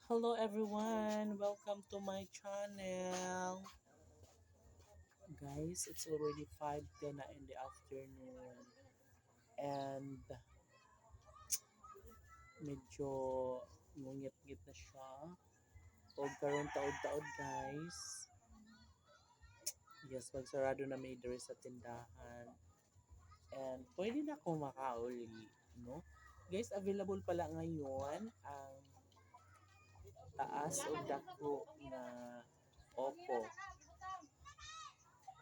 Hello everyone, welcome to my channel. Guys, it's already 5:10 na in the afternoon and medyo ngungit-ngit na siya. O karon taod-taod guys. Yes, magsarado na may diri sa tindahan. And pwede na akong makauli, no? Guys, available pala ngayon ang taas o dako na Oppo.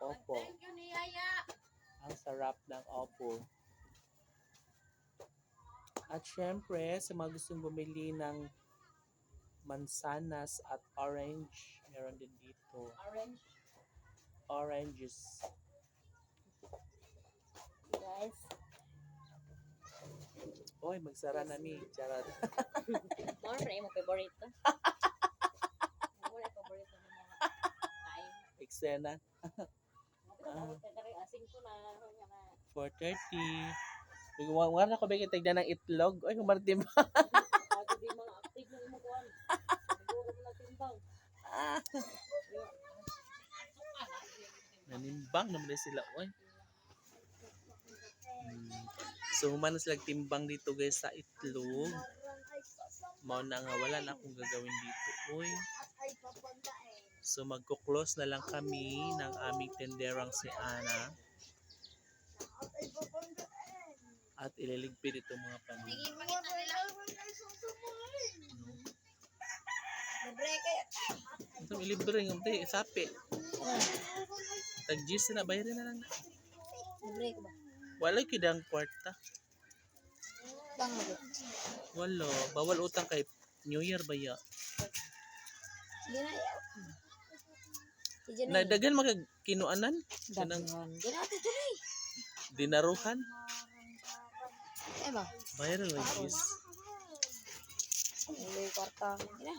Oppo. Ang sarap ng Oppo. At syempre, sa mga gustong bumili ng mansanas at orange, meron din dito. Oranges. Guys, Oy, magsara na mi. Charot. more na yung favorito. Wala favorito ng mga kain. Eksena. Asing ko na nga na 4:30. Wala ko ba tignan ng itlog? Oy, kumartim ba? bago di mga active ng imo kuan. Siguro mo na timbang. Nanimbang naman na sila. Oy. So, humanas lang timbang dito guys sa itlog. Mao na nga, wala na akong gagawin dito. Uy. So, magko-close na lang kami ng aming tenderang si Ana. At ililigpit itong mga panin. Ito, ilibre ng te, sapi. Tag-gis na, bayarin na lang. Libre ko ba? Wala kidang kwarta. Bang mo. Wala. Bawal utang kay New Year ba ya? Sige na. Sige na. Nadagan magkinuanan? Dagan. Di na ito dyan eh. Dinaruhan? Eh ba? Bayaran lang gis. May kwarta. Sige na.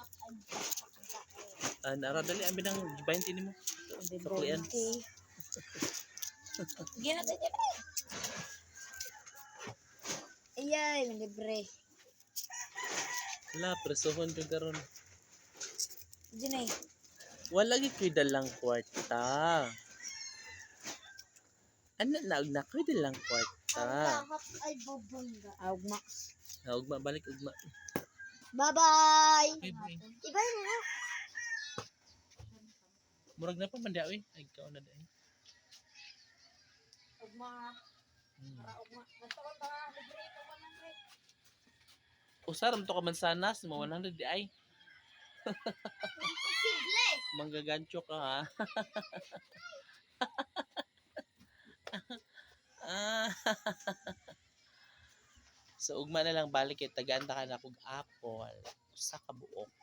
Nara dali abi ng 20 nimo. Suklian. Sige na ito dyan eh. Ayay, may libre. Wala, presohon ka karon. Dyan eh. Wala gyud kay dalang kwarta. Ano na koy dalang kwarta. Ay, bubungga. Ugma. Ugma balik ugma. Bye-bye! Bye bye. Iba na na. Murag na pa man daw eh. Ay kao na dai. Ugma. Ugma. Basta ko ba libre ito 100. Usaram to ka mansanas mo 100 di ay. Imposible! Manggagancho ka ha. So ugma na lang balik kay tagaan ta ka na kog apple. Usa ka buok.